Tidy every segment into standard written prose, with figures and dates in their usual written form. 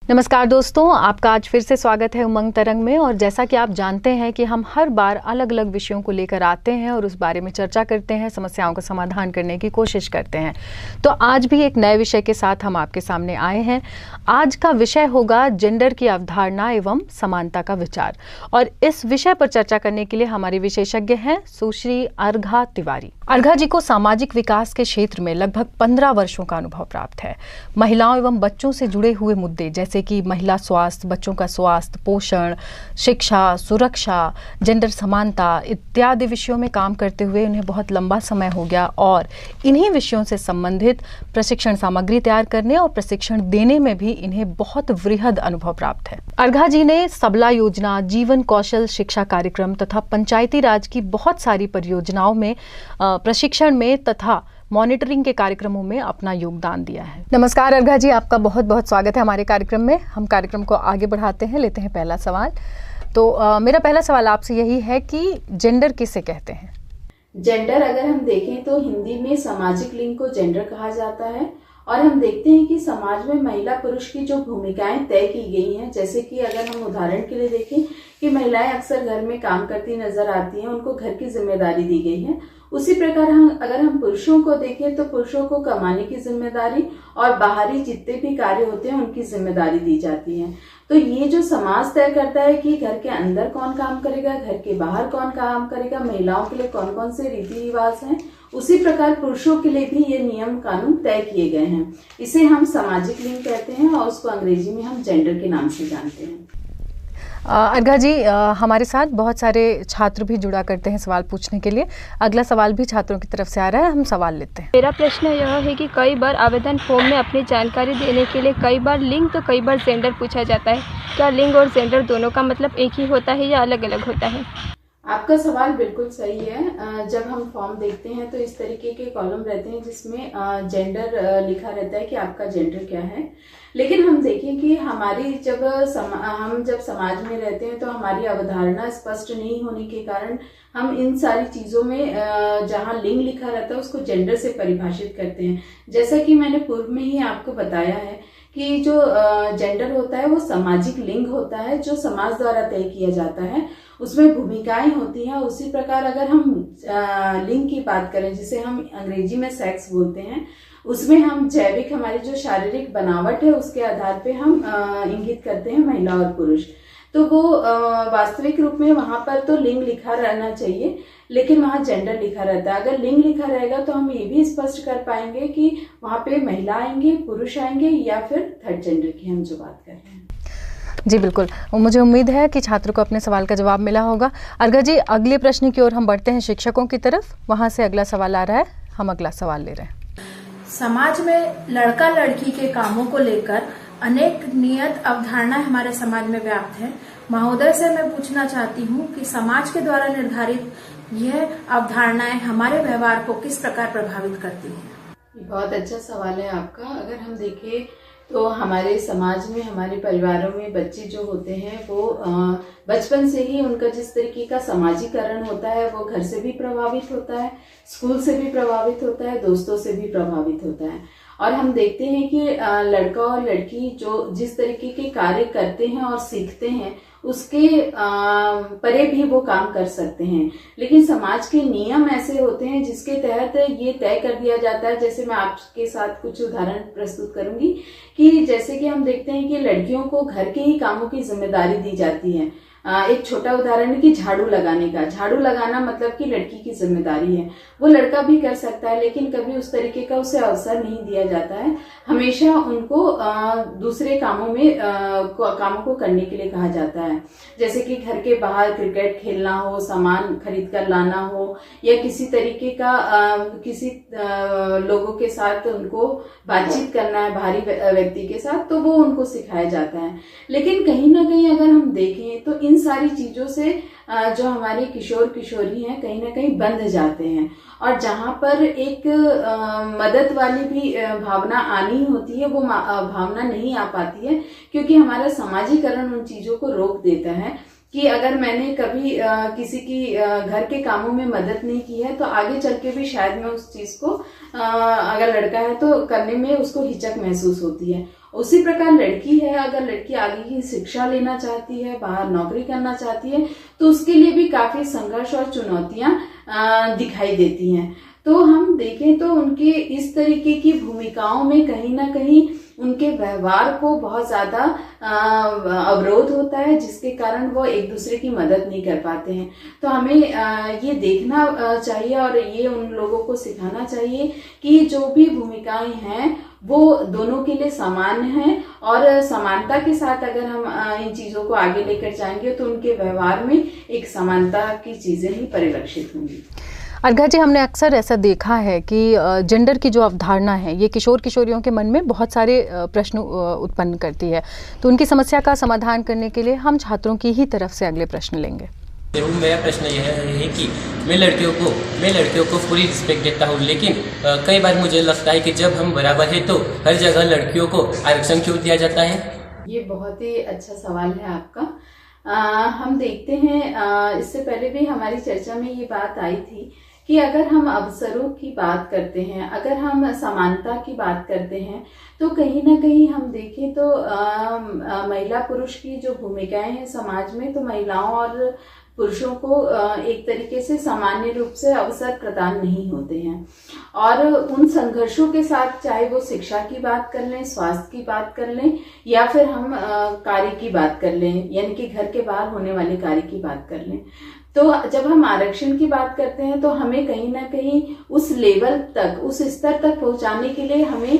नमस्कार दोस्तों, आपका आज फिर से स्वागत है उमंग तरंग में। और जैसा कि आप जानते हैं कि हम हर बार अलग अलग विषयों को लेकर आते हैं और उस बारे में चर्चा करते हैं, समस्याओं का समाधान करने की कोशिश करते हैं। तो आज भी एक नए विषय के साथ हम आपके सामने आए हैं। आज का विषय होगा जेंडर की अवधारणा एवं समानता का विचार। और इस विषय पर चर्चा करने के लिए हमारी विशेषज्ञ हैं सुश्री अर्घा तिवारी। अर्घा जी को सामाजिक विकास के क्षेत्र में लगभग 15 वर्षों का अनुभव प्राप्त है। महिलाओं एवं बच्चों से जुड़े हुए मुद्दे जैसे कि महिला स्वास्थ्य, बच्चों का स्वास्थ्य, पोषण, शिक्षा, सुरक्षा, जेंडर समानता इत्यादि विषयों में काम करते हुए उन्हें बहुत लंबा समय हो गया और इन्हीं विषयों से संबंधित प्रशिक्षण सामग्री तैयार करने और प्रशिक्षण देने में भी इन्हें बहुत वृहद अनुभव प्राप्त है। अर्घा जी ने सबला योजना, जीवन कौशल शिक्षा कार्यक्रम तथा पंचायती राज की बहुत सारी परियोजनाओं में प्रशिक्षण में तथा मॉनिटरिंग के कार्यक्रमों में अपना योगदान दिया है। नमस्कार अर्घा जी, आपका बहुत बहुत स्वागत है हमारे कार्यक्रम में। हम कार्यक्रम को आगे बढ़ाते हैं, लेते हैं पहला सवाल। तो मेरा पहला सवाल आपसे यही है कि जेंडर किसे कहते हैं? जेंडर अगर हम देखें तो हिंदी में सामाजिक लिंग को जेंडर कहा जाता है। और हम देखते हैं कि समाज में महिला पुरुष की जो भूमिकाएं तय की गई हैं, जैसे कि अगर हम उदाहरण के लिए देखें कि महिलाएं अक्सर घर में काम करती नजर आती हैं, उनको घर की जिम्मेदारी दी गई है। उसी प्रकार अगर हम पुरुषों को देखें तो पुरुषों को कमाने की जिम्मेदारी और बाहरी जितने भी कार्य होते हैं उनकी जिम्मेदारी दी जाती है। तो ये जो समाज तय करता है कि घर के अंदर कौन काम करेगा, घर के बाहर कौन काम करेगा, महिलाओं के लिए कौन कौन से रीति रिवाज हैं, उसी प्रकार पुरुषों के लिए भी ये नियम कानून तय किए गए हैं। इसे हम सामाजिक लिंग कहते हैं और उसको अंग्रेजी में हम जेंडर के नाम से जानते हैं। अर्घा जी, हमारे साथ बहुत सारे छात्र भी जुड़ा करते हैं सवाल पूछने के लिए। अगला सवाल भी छात्रों की तरफ से आ रहा है, हम सवाल लेते हैं। मेरा प्रश्न यह है कि कई बार आवेदन फॉर्म में अपनी जानकारी देने के लिए कई बार लिंग तो कई बार जेंडर पूछा जाता है। क्या लिंग और जेंडर दोनों का मतलब एक ही होता है या अलग अलग होता है? आपका सवाल बिल्कुल सही है। जब हम फॉर्म देखते हैं तो इस तरीके के कॉलम रहते हैं जिसमें जेंडर लिखा रहता है कि आपका जेंडर क्या है। लेकिन हम देखें कि हमारी हम जब समाज में रहते हैं तो हमारी अवधारणा स्पष्ट नहीं होने के कारण हम इन सारी चीजों में जहां लिंग लिखा रहता है उसको जेंडर से परिभाषित करते हैं। जैसा कि मैंने पूर्व में ही आपको बताया है कि जो जेंडर होता है वो सामाजिक लिंग होता है जो समाज द्वारा तय किया जाता है, उसमें भूमिकाएं होती हैं। उसी प्रकार अगर हम लिंग की बात करें, जिसे हम अंग्रेजी में सेक्स बोलते हैं, उसमें हम जैविक हमारी जो शारीरिक बनावट है उसके आधार पे हम इंगित करते हैं महिला और पुरुष। तो वो वास्तविक रूप में वहां पर तो लिंग लिखा रहना चाहिए, लेकिन वहां जेंडर लिखा रहता है। अगर लिंग लिखा रहेगा तो हम ये भी स्पष्ट कर पाएंगे कि वहां पे महिला आएंगे, पुरुष आएंगे या फिर थर्ड जेंडर की हम जो बात कर रहे हैं। जी बिल्कुल, मुझे उम्मीद है कि छात्र को अपने सवाल का जवाब मिला होगा। अर्घा जी, अगले प्रश्न की ओर हम बढ़ते हैं शिक्षकों की तरफ। वहां से अगला सवाल आ रहा है, हम अगला सवाल ले रहे हैं। समाज में लड़का लड़की के कामों को लेकर अनेक नियत अवधारणाएं हमारे समाज में व्याप्त है। महोदय से मैं पूछना चाहती हूँ कि समाज के द्वारा निर्धारित यह अवधारणाएं हमारे व्यवहार को किस प्रकार प्रभावित करती हैं? बहुत अच्छा सवाल है आपका। अगर हम देखें तो हमारे समाज में, हमारे परिवारों में बच्चे जो होते हैं वो बचपन से ही उनका जिस तरीके का समाजीकरण होता है वो घर से भी प्रभावित होता है, स्कूल से भी प्रभावित होता है, दोस्तों से भी प्रभावित होता है। और हम देखते हैं कि लड़का और लड़की जो जिस तरीके के कार्य करते हैं और सीखते हैं उसके परे भी वो काम कर सकते हैं। लेकिन समाज के नियम ऐसे होते हैं जिसके तहत ये तय कर दिया जाता है। जैसे मैं आपके साथ कुछ उदाहरण प्रस्तुत करूंगी कि जैसे कि हम देखते हैं कि लड़कियों को घर के ही कामों की जिम्मेदारी दी जाती है। एक छोटा उदाहरण है कि झाड़ू लगाने का। झाड़ू लगाना मतलब कि लड़की की जिम्मेदारी है, वो लड़का भी कर सकता है, लेकिन कभी उस तरीके का उसे अवसर नहीं दिया जाता है। हमेशा उनको दूसरे कामों को करने के लिए कहा जाता है। जैसे कि घर के बाहर क्रिकेट खेलना हो, सामान खरीद कर लाना हो, या किसी तरीके का किसी लोगों के साथ उनको बातचीत करना है बाहरी व्यक्ति के साथ, तो वो उनको सिखाया जाता है। लेकिन कहीं ना कहीं अगर हम देखें तो इन सारी चीजों से जो हमारे किशोर किशोरी हैं कहीं ना कहीं बंध जाते हैं। और जहां पर एक मदद वाली भी भावना आनी होती है वो भावना नहीं आ पाती है, क्योंकि हमारा समाजीकरण उन चीजों को रोक देता है कि अगर मैंने कभी किसी की घर के कामों में मदद नहीं की है तो आगे चल के भी शायद मैं उस चीज को अगर लड़का है तो करने में उसको हिचक महसूस होती है। उसी प्रकार लड़की है, अगर लड़की आगे की शिक्षा लेना चाहती है, बाहर नौकरी करना चाहती है, तो उसके लिए भी काफी संघर्ष और चुनौतियां दिखाई देती हैं। तो हम देखें तो उनके इस तरीके की भूमिकाओं में कहीं ना कहीं उनके व्यवहार को बहुत ज्यादा अवरोध होता है, जिसके कारण वो एक दूसरे की मदद नहीं कर पाते हैं। तो हमें ये देखना चाहिए और ये उन लोगों को सिखाना चाहिए कि जो भी भूमिकाएं हैं वो दोनों के लिए समान है, और समानता के साथ अगर हम इन चीजों को आगे लेकर जाएंगे तो उनके व्यवहार में एक समानता की चीजें ही परिलक्षित होंगी। अर्घा जी, हमने अक्सर ऐसा देखा है कि जेंडर की जो अवधारणा है ये किशोर किशोरियों के मन में बहुत सारे प्रश्न उत्पन्न करती है, तो उनकी समस्या का समाधान करने के लिए हम छात्रों की ही तरफ से अगले प्रश्न लेंगे। मेरा प्रश्न यह है कि मैं लड़कियों को पूरी रिस्पेक्ट देता हूँ, लेकिन कई बार मुझे लगता है कि जब हम बराबर हैं तो हर जगह लड़कियों को आरक्षण क्यों दिया जाता है? ये बहुत ही अच्छा सवाल है आपका। हम देखते हैं इससे पहले भी हमारी चर्चा में ये बात आई थी कि अगर हम अवसरों की बात करते हैं, अगर हम समानता की बात करते हैं, तो कहीं ना कहीं हम देखें तो महिला पुरुष की जो भूमिकाएं हैं समाज में, तो महिलाओं और पुरुषों को एक तरीके से सामान्य रूप से अवसर प्रदान नहीं होते हैं। और उन संघर्षों के साथ, चाहे वो शिक्षा की बात कर लें, स्वास्थ्य की बात कर लें, या फिर हम कार्य की बात कर लें, यानी कि घर के बाहर होने वाले कार्य की बात कर लें, तो जब हम आरक्षण की बात करते हैं तो हमें कहीं ना कहीं उस लेवल तक, उस स्तर तक पहुंचाने के लिए हमें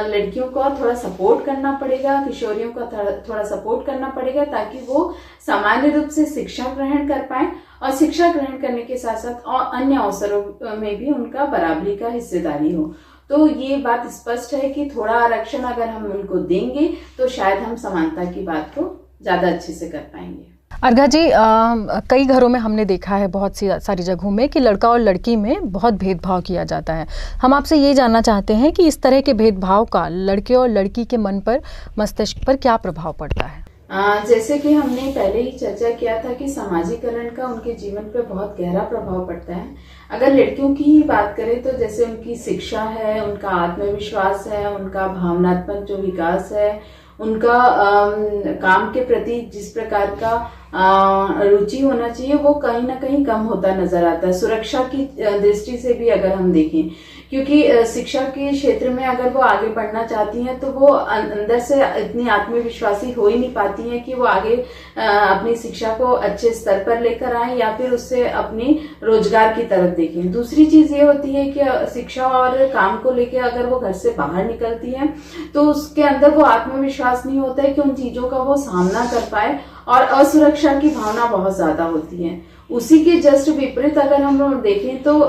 लड़कियों को थोड़ा सपोर्ट करना पड़ेगा, किशोरियों का थोड़ा सपोर्ट करना पड़ेगा, ताकि वो सामान्य रूप से शिक्षा ग्रहण कर पाए, और शिक्षा ग्रहण करने के साथ साथ और अन्य अवसरों में भी उनका बराबरी का हिस्सेदारी हो। तो ये बात स्पष्ट है कि थोड़ा आरक्षण अगर हम उनको देंगे तो शायद हम समानता की बात को ज्यादा अच्छे से कर पाएंगे। अर्घा जी, कई घरों में हमने देखा है, बहुत सी सारी जगहों में, कि लड़का और लड़की में बहुत भेदभाव किया जाता है। हम आपसे ये जानना चाहते हैं कि इस तरह के भेदभाव का लड़के और लड़की के मन पर, मस्तिष्क पर क्या प्रभाव पड़ता है? जैसे कि हमने पहले ही चर्चा किया था कि सामाजिकरण का उनके जीवन पर बहुत गहरा प्रभाव पड़ता है। अगर लड़कियों की ही बात करें तो जैसे उनकी शिक्षा है, उनका आत्मविश्वास है, उनका भावनात्मक जो विकास है, उनका काम के प्रति जिस प्रकार का रुचि होना चाहिए, वो कहीं ना कहीं कम होता नजर आता है। सुरक्षा की दृष्टि से भी अगर हम देखें, क्योंकि शिक्षा के क्षेत्र में अगर वो आगे बढ़ना चाहती हैं तो वो अंदर से इतनी आत्मविश्वासी हो ही नहीं पाती हैं कि वो आगे अपनी शिक्षा को अच्छे स्तर पर लेकर आए या फिर उससे अपनी रोजगार की तरफ देखें। दूसरी चीज ये होती है कि शिक्षा और काम को लेकर अगर वो घर से बाहर निकलती है तो उसके अंदर वो आत्मविश्वास नहीं होता है कि उन चीजों का वो सामना कर पाए, और असुरक्षा की भावना बहुत ज्यादा होती है। उसी के जस्ट विपरीत अगर हम लोग देखें तो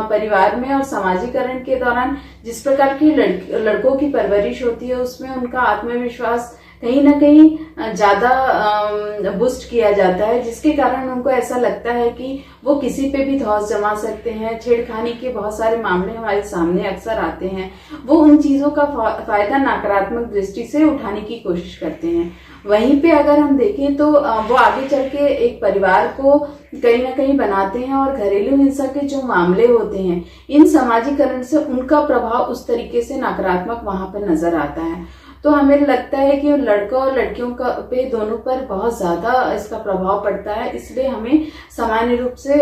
परिवार में और सामाजिकरण के दौरान जिस प्रकार की लड़कों की परवरिश होती है, उसमें उनका आत्मविश्वास कहीं ना कहीं ज्यादा बूस्ट किया जाता है, जिसके कारण उनको ऐसा लगता है कि वो किसी पे भी धौंस जमा सकते हैं। छेड़खानी के बहुत सारे मामले हमारे सामने अक्सर आते हैं। वो उन चीजों का फायदा नकारात्मक दृष्टि से उठाने की कोशिश करते हैं। वहीं पे अगर हम देखें तो वो आगे चल के एक परिवार को कहीं ना कहीं बनाते हैं, और घरेलू हिंसा के जो मामले होते हैं, इन सामाजिकरण से उनका प्रभाव उस तरीके से नकारात्मक वहां पर नजर आता है। तो हमें लगता है कि लड़कों और लड़कियों का पे दोनों पर बहुत ज्यादा इसका प्रभाव पड़ता है। इसलिए हमें सामान्य रूप से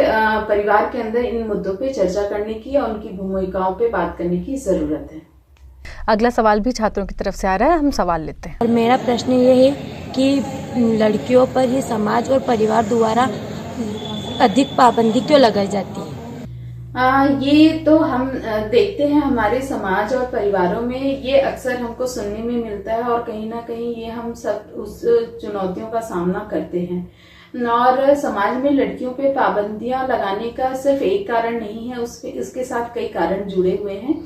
परिवार के अंदर इन मुद्दों पे चर्चा करने की और उनकी भूमिकाओं पे बात करने की जरूरत है। अगला सवाल भी छात्रों की तरफ से आ रहा है, हम सवाल लेते हैं। और मेरा प्रश्न ये है कि लड़कियों पर ही समाज और परिवार द्वारा अधिक पाबंदी क्यों लगाई जाती है? ये तो हम देखते हैं हमारे समाज और परिवारों में, ये अक्सर हमको सुनने में मिलता है, और कहीं ना कहीं ये हम सब उस चुनौतियों का सामना करते हैं। और समाज में लड़कियों पे पाबंदियां लगाने का सिर्फ एक कारण नहीं है, उसके साथ कई कारण जुड़े हुए हैं।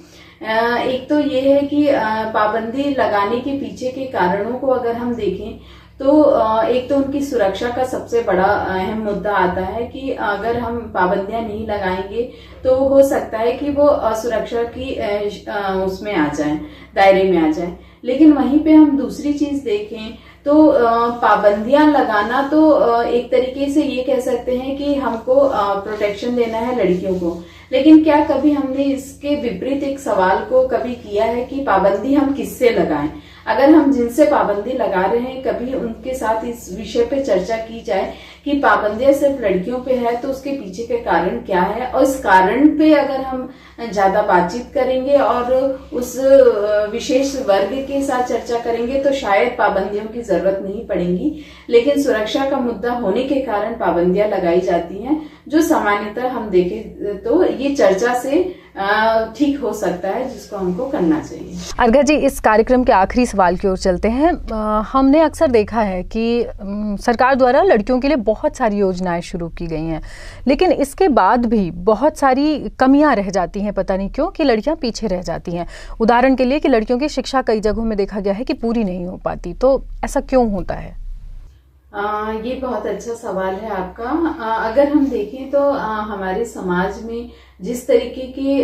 एक तो ये है कि पाबंदी लगाने के पीछे के कारणों को अगर हम देखें तो एक तो उनकी सुरक्षा का सबसे बड़ा अहम मुद्दा आता है कि अगर हम पाबंदियां नहीं लगाएंगे तो हो सकता है कि वो असुरक्षा की उसमें आ जाए, दायरे में आ जाए। लेकिन वहीं पे हम दूसरी चीज देखें तो पाबंदियां लगाना तो एक तरीके से ये कह सकते हैं कि हमको प्रोटेक्शन देना है लड़कियों को, लेकिन क्या कभी हमने इसके विपरीत एक सवाल को कभी किया है कि पाबंदी हम किससे लगाएं? अगर हम जिनसे पाबंदी लगा रहे हैं कभी उनके साथ इस विषय पे चर्चा की जाए कि पाबंदियां सिर्फ लड़कियों पे है तो उसके पीछे के कारण क्या है, और इस कारण पे अगर हम ज्यादा बातचीत करेंगे और उस विशेष वर्ग के साथ चर्चा करेंगे तो शायद पाबंदियों की जरूरत नहीं पड़ेगी। लेकिन सुरक्षा का मुद्दा होने के कारण पाबंदियां लगाई जाती हैं, जो सामान्यतः हम देखें तो ये चर्चा से ठीक हो सकता है, जिसको हमको करना चाहिए। अर्घा जी, इस कार्यक्रम के आखिरी सवाल की ओर चलते हैं। हमने अक्सर देखा है कि सरकार द्वारा लड़कियों के लिए बहुत सारी योजनाएं शुरू की गई हैं, लेकिन इसके बाद भी बहुत सारी कमियां रह जाती हैं। पता नहीं क्यों कि लड़कियां पीछे रह जाती हैं। उदाहरण के लिए कि लड़कियों की शिक्षा कई जगहों में देखा गया है कि पूरी नहीं हो पाती, तो ऐसा क्यों होता है? ये बहुत अच्छा सवाल है आपका। अगर हम देखें तो हमारे समाज में जिस तरीके की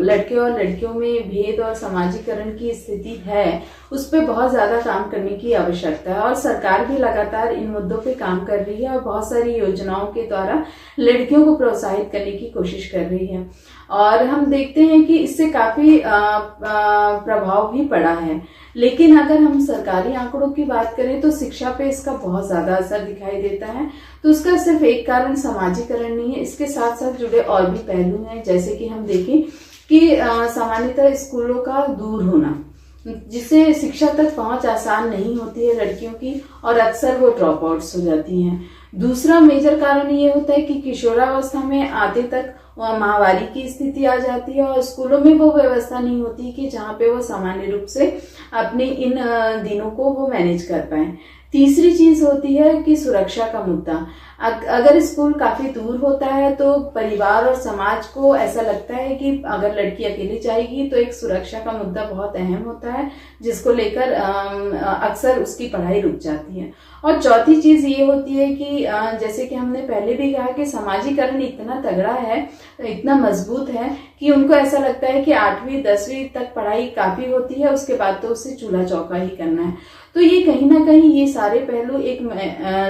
लड़के और लड़कियों में भेद और समाजीकरण की स्थिति है, उस पर बहुत ज्यादा काम करने की आवश्यकता है, और सरकार भी लगातार इन मुद्दों पे काम कर रही है और बहुत सारी योजनाओं के द्वारा लड़कियों को प्रोत्साहित करने की कोशिश कर रही है। और हम देखते हैं कि इससे काफी प्रभाव भी पड़ा है। लेकिन अगर हम सरकारी आंकड़ों की बात करें तो शिक्षा पे इसका बहुत ज्यादा असर दिखाई देता है। तो उसका सिर्फ एक कारण समाजीकरण नहीं है, इसके साथ साथ जुड़े और भी पहलू हैं। जैसे कि हम देखें कि सामान्यतः स्कूलों का दूर होना, जिससे शिक्षा तक पहुंच आसान नहीं होती है लड़कियों की, और अक्सर वो ड्रॉप आउट्स हो जाती हैं। दूसरा मेजर कारण ये होता है कि किशोरावस्था में आते तक माहवारी की स्थिति आ जाती है और स्कूलों में वो व्यवस्था नहीं होती कि जहाँ पे वो सामान्य रूप से अपने इन दिनों को वो मैनेज कर पाए। तीसरी चीज होती है कि सुरक्षा का मुद्दा। अगर स्कूल काफी दूर होता है तो परिवार और समाज को ऐसा लगता है कि अगर लड़की अकेली जाएगी तो एक सुरक्षा का मुद्दा बहुत अहम होता है, जिसको लेकर अक्सर उसकी पढ़ाई रुक जाती है। और चौथी चीज ये होती है कि जैसे कि हमने पहले भी कहा कि समाजीकरण इतना तगड़ा है, इतना मजबूत है कि उनको ऐसा लगता है कि 8वीं 10वीं तक पढ़ाई काफी होती है, उसके बाद तो उसे चूल्हा चौका ही करना है। तो ये कहीं ना कहीं ये सारे पहलू एक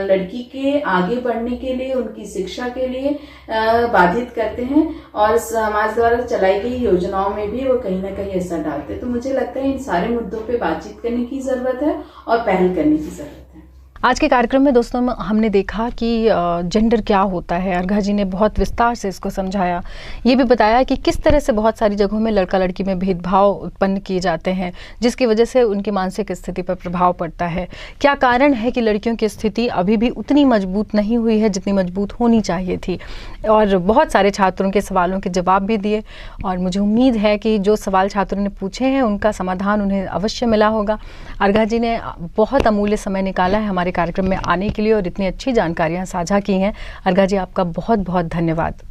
लड़की के आगे बढ़ने के लिए, उनकी शिक्षा के लिए बाधित करते हैं, और समाज द्वारा चलाई गई योजनाओं में भी वो कहीं ना कहीं असर डालते हैं। तो मुझे लगता है इन सारे मुद्दों पे बातचीत करने की जरूरत है और पहल करने की जरूरत है। आज के कार्यक्रम में दोस्तों हमने देखा कि जेंडर क्या होता है। अर्घा जी ने बहुत विस्तार से इसको समझाया, ये भी बताया कि किस तरह से बहुत सारी जगहों में लड़का लड़की में भेदभाव उत्पन्न किए जाते हैं, जिसकी वजह से उनकी मानसिक स्थिति पर प्रभाव पड़ता है। क्या कारण है कि लड़कियों की स्थिति अभी भी उतनी मजबूत नहीं हुई है जितनी मजबूत होनी चाहिए थी। और बहुत सारे छात्रों के सवालों के जवाब भी दिए, और मुझे उम्मीद है कि जो सवाल छात्रों ने पूछे हैं उनका समाधान उन्हें अवश्य मिला होगा। अर्घा जी ने बहुत अमूल्य समय निकाला है हमारे कार्यक्रम में आने के लिए और इतनी अच्छी जानकारियां साझा की हैं। अर्घा जी, आपका बहुत बहुत धन्यवाद।